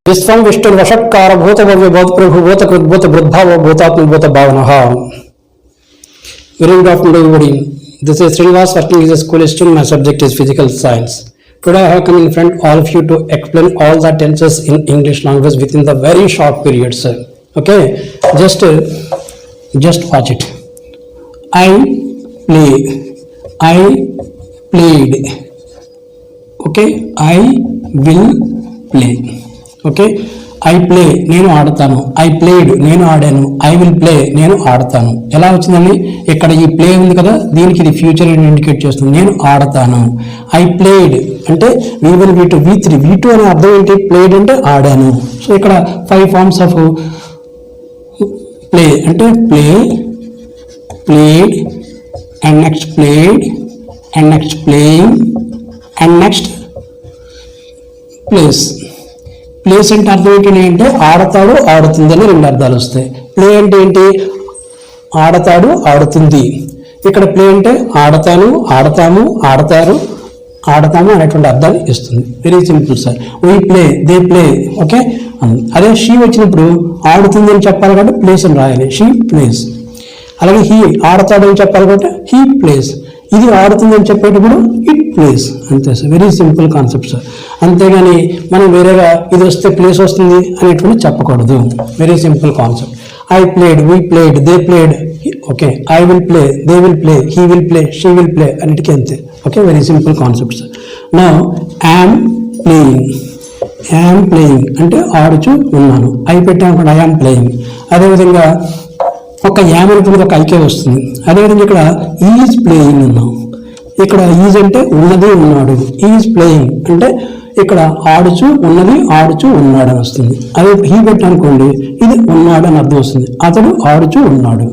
విశ్వం విష్ణుర్ వషట్కార భూత భవ్య భూత ప్రభు భూత కృద్భూత బృద్భావ భూతాత్మ భూత భావన. Very good afternoon everybody. This is Srinivas working as a school student. My subject is physical science. Today I have come in front all of you to explain all the tenses in English language within the very short period, sir. Okay, just watch it. I play, I played. Okay, I will play. Okay, I play నేను ఆడతాను, I played నేను ఆడాను, I will play నేను ఆడతాను. ఎలా వచ్చిందండి? ఇక్కడ ఈ ప్లే ఉంది కదా, దీనికి ఇది ఫ్యూచర్ ఇండికేట్ చేస్తుంది. నేను ఆడతాను. ఐ ప్లేడ్ అంటే V1 V2 V3 V2 అనే అర్థం ఏంటి? ప్లేడ్ అంటే ఆడాను. సో ఇక్కడ 5 ఫార్మ్స్ ఆఫ్ ప్లే అంటే play, played and next played and next playing and next place. Place అంటే అర్థం ఏంటి అంటే ఆడతాడు ఆడుతుంది అని రెండు అర్థాలు వస్తాయి. ప్లే అంటే ఏంటి? ఆడతాడు ఆడుతుంది. ఇక్కడ ప్లే అంటే ఆడతాను ఆడతాము ఆడతారు ఆడతాము అనేటువంటి అర్థాలు ఇస్తుంది. Very simple sir. We play, they play. Okay, అదే షీ వచ్చినప్పుడు ఆడుతుంది అని చెప్పాలి కాబట్టి ప్లేస్ అని రాయాలి, షీ ప్లేస్. అలాగే హీ ఆడతాడు అని చెప్పాలి కాబట్టి హీ ప్లేస్. ఇది ఆడుతుంది అని చెప్పేటప్పుడు ఇట్ ప్లేస్. అంతే sir, very simple concept sir. అంతేగాని మనం వేరేగా ఇది వస్తే ప్లేస్ వస్తుంది అనేటువంటి చెప్పకూడదు. Very simple concept. I played, we played, they played. Okay, I will play, they will play, he will play, she will play అన్నిటికీ అంతే. Okay, very simple concept sir. Now yam playing, yam playing అంటే ఆడుచు ఉన్నాను. I పెట్టాను I am playing. అదేవిధంగా ఒక yam అనుకున్నది ఒక IK వస్తుంది. అదేవిధంగా ఇక్కడ ఈజ్ ప్లేయింగ్ ఉన్నాం. ఇక్కడ ఈజ్ అంటే ఉన్నది ఉన్నాడు, ఈజ్ ప్లేయింగ్ అంటే ఇక్కడ ఆడుచు ఉన్నది ఆడుచు ఉన్నాడు అని వస్తుంది. అదే హీ పెట్టానుకోండి ఇది ఉన్నాడు అని అర్థం వస్తుంది, అతడు ఆడుచు ఉన్నాడు.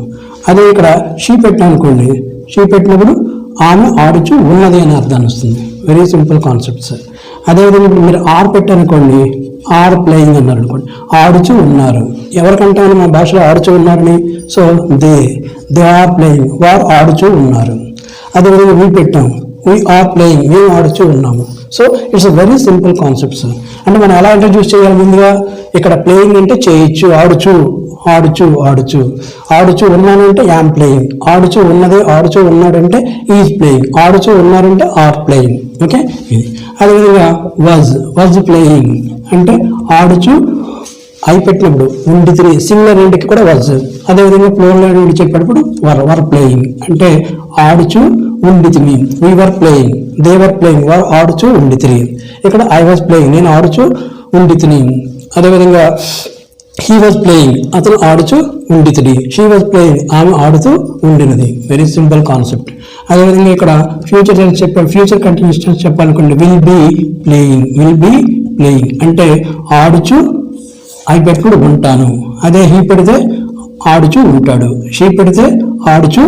అదే ఇక్కడ షీ పెట్టానుకోండి, షీ పెట్టినప్పుడు ఆమె ఆడుచు ఉన్నది అని అర్థాన్ని వస్తుంది. Very simple concept sir. అదేవిధంగా ఇప్పుడు మీరు ఆర్ పెట్టానుకోండి, ఆర్ ప్లేయింగ్ అన్నారు అనుకోండి, ఆడుచు ఉన్నారు. ఎవరికంటామని మా భాషలో ఆడుచు ఉన్నారని? సో దే ఆర్ ప్లేయింగ్, వారు ఆడుచు ఉన్నారు. అదేవిధంగా వీ పెట్టాం, వీ ఆర్ ప్లేయింగ్, మేము ఆడుచు ఉన్నాము. So it's a very simple concept sir. అంటే మనం ఎలా ఇంట్రడ్యూస్ చేయాలి? ముందుగా ఇక్కడ ప్లేయింగ్ అంటే చేయొచ్చు, ఆడుచు ఆడుచు ఆడుచు ఆడుచు ఉన్నాను అంటే యామ్ ప్లేయింగ్, ఆడుచు ఉన్నది ఆడుచు ఉన్నాడు అంటే ఈజ్ ప్లేయింగ్, ఆడుచు ఉన్నారంటే ఆర్ ప్లేయింగ్. ఓకే, ఇది. అదేవిధంగా వాజ్ ప్లేయింగ్ అంటే ఆడుచు ఐ పెట్టినప్పుడు ఉండితిరి, సింగులర్ ఇంటికి కూడా వాజ్. అదేవిధంగా ప్లూరల్ ఇంటి చెప్పేటప్పుడు వర్ ప్లేయింగ్ అంటే ఆడుచు ఉండితిని. We were playing, they were playing, వారు ఆడుచు ఉండితిరి. ఇక్కడ ఐ వాజ్ ప్లేయింగ్ నేను ఆడుచు ఉండితిని. అదేవిధంగా హీ వాజ్ ప్లేయింగ్ అతను ఆడుచు ఉండితిడి. షీ వాజ్ ప్లేయింగ్ ఆమె ఆడుతూ ఉండినది. Very simple concept. అదేవిధంగా ఇక్కడ ఫ్యూచర్ చెప్పాను, ఫ్యూచర్ కంటిన్యూస్ చెప్పాలనుకోండి will be playing, will be playing అంటే ఆడుచు ఐ పెట్టుకుని ఉంటాను. అదే హీ పెడితే ఆడుచు ఉంటాడు, షీ పెడితే ఆడుచు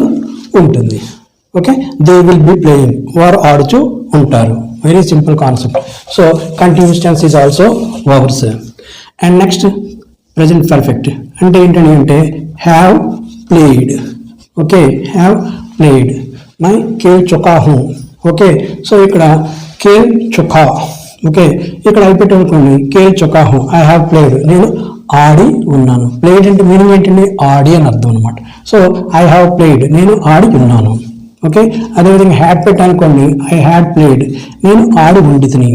ఉంటుంది. Okay, they will be playing వారు ఆడుచు ఉంటారు. Very simple concept. So continuous tense is also verbs. And next present perfect అంటే ఏంటంటే అంటే have played. Okay, have played. మై ఖేల్ చుకా హూ. ఓకే, సో ఇక్కడ ఖేల్ చుకా. ఓకే, ఇక్కడ అయిపెట్టుకోండి ఖేల్ చుకా హూ, ఐ హ్యావ్ ప్లేడ్ నేను ఆడి ఉన్నాను. ప్లేడ్ అంటే మీనింగ్ ఏంటండి? ఆడి అని అర్థం అనమాట. సో ఐ హ్యావ్ ప్లేడ్ నేను ఆడి ఉన్నాను. ఓకే, అదేవిధంగా హ్యాడ్ పెట్టానుకోండి ఐ హ్యాడ్ ప్లేడ్ నేను ఆడి ఉండితిని.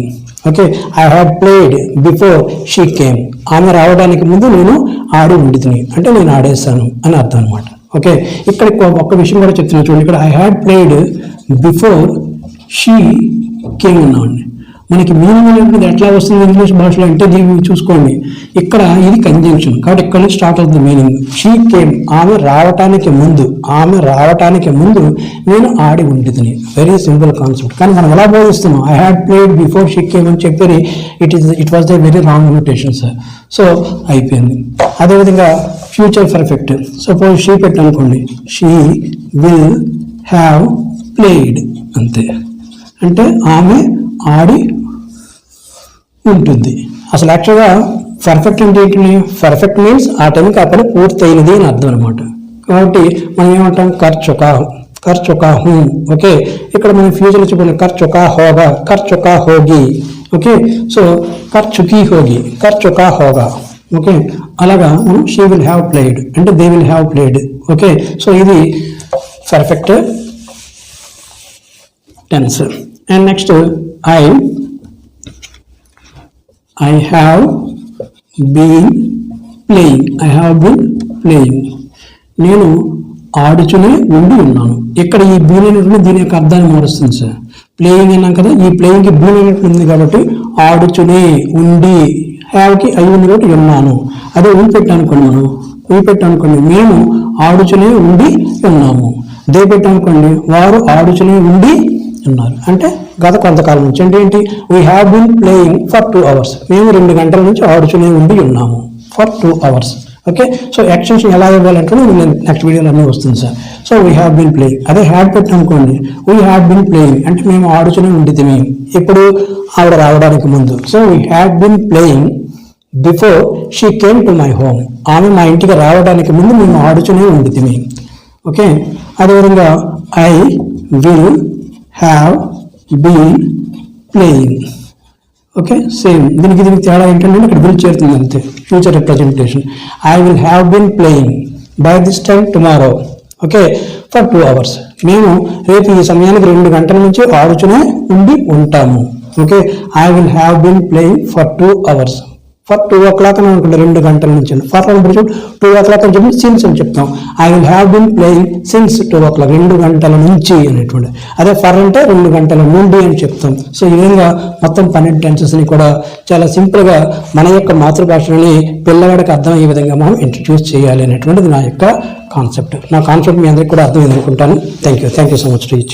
Okay, I had played before she came, ఆమె రావడానికి ముందు నేను ఆడి ఉండితిని అంటే నేను ఆడేస్తాను అని అర్థం అనమాట. ఓకే, ఇక్కడ ఒక్క విషయం కూడా చెప్తున్నాను చూడండి. ఇక్కడ I had played before she came ఉన్నామండి. మనకి మీనింగ్ అనేటువంటిది ఎట్లా వస్తుంది ఇంగ్లీష్ భాషలో అంటే దీన్ని చూసుకోండి. ఇక్కడ ఇది కంజంక్షన్ కాబట్టి ఇక్కడ నుంచి స్టార్ట్ అవుతుంది మీనింగ్. షీ కేమ్ ఆమె రావటానికి ముందు నేను ఆడి ఉండితిని. Very simple concept. కానీ మనం ఎలా బోధిస్తున్నాం? I had played before she came అని చెప్పి it was the very wrong notation sir. So అయిపోయింది. అదేవిధంగా ఫ్యూచర్ పర్ఫెక్ట్. సపోజ్ షీ పెట్టనుకోండి షీ విల్ హ్యావ్ ప్లేడ్ అంతే. అంటే ఆమె ఆడి ఉంటుంది. అసలు యాక్చువల్గా పర్ఫెక్ట్ అంటే ఏంటి? పర్ఫెక్ట్ మీన్స్ ఆ టైంకి ఆ పని పూర్తయినది అని అర్థం అనమాట. కాబట్టి మనం ఏమంటాం? కర్ చుకా హూ. ఓకే, ఇక్కడ మనం ఫ్యూచర్లో చెప్పిన కర్ చుకా హోగా, కర్ చుకా హోగి. ఓకే, సో కర్ చుకీ హోగి, కర్ చుకా హోగా. ఓకే, అలాగా మనం షీ విల్ హ్యావ్ ప్లేడ్ అంటే they will have played. Okay, so ఇది perfect tense. And next I have been playing. I have been playing. నేను ఆడుచునే ఉండి ఉన్నాను. ఇక్కడ ఈ బీన్ అనేటువంటి దీని యొక్క అర్థాన్ని మారుస్తుంది సార్. ప్లేయింగ్ అన్నాం కదా, ఈ ప్లేయింగ్కి బీన్ అనేటువంటి ఉంది కాబట్టి ఆడుచునే ఉండి, హ్యావ్కి అయి ఉంది కాబట్టి ఉన్నాను. అదే ఊపెట్టానుకోండి, మనం ఊపెట్టానుకోండి మేము ఆడుచునే ఉండి ఉన్నాము. దే పెట్టానుకోండి వారు ఆడుచునే ఉండి ఉన్నారు. అంటే గత కొంతకాలం నుంచి అంటే ఏంటి, we have been playing for 2 hours. మేము 2 గంటల నుంచి ఆడుచునే ఉండి ఉన్నాము for 2 hours. Okay, so extension ఎలా ఇవ్వాలంటే నేను నెక్స్ట్ వీడియోలో అన్నీ వస్తుంది sir. So we have been playing, అదే హ్యాడ్ పెట్టానుకోండి వీ హ్యావ్ బీన్ ప్లేయింగ్ అంటే మేము ఆడుచునే ఉండితిమి. ఇప్పుడు ఆవిడ రావడానికి ముందు. So we have been playing before she came to my home. ఆమె మా ఇంటికి రావడానికి ముందు మేము ఆడుచునే ఉండితిమి. ఓకే, అదేవిధంగా I will have been playing. Okay, same దీనికి తేడా ఏంటంటే ఇక్కడ విల్ చేరుతుంది అంతే, future representation. I will have been playing by this time tomorrow. Okay, for 2 hours. మేము రేపు ఈ సమయానికి 2 గంటల నుంచి ఆడుచునే ఉండి ఉంటాము. Okay, I will have been playing for 2 hours. For 2 o'clock అని అనుకుంటే 2 గంటల నుంచి. ఫర్ అని 2 o'clock అని చెప్పి సిన్స్ అని చెప్తాం. I will have been playing since 2 o'clock, 2 గంటల నుంచి అనేటువంటి. అదే ఫర్ అంటే 2 గంటల నుండి అని చెప్తాం. సో ఈ విధంగా మొత్తం 12 టెన్సెస్ని కూడా చాలా సింపుల్గా మన యొక్క మాతృభాషని పిల్లవాడికి అర్థమయ్యే విధంగా మనం ఇంట్రడ్యూస్ చేయాలి అనేటువంటిది నా యొక్క కాన్సెప్ట్. నా కాన్సెప్ట్ మీ అందరికీ కూడా అర్థమైంది అనుకుంటాను. Thank you so much to each.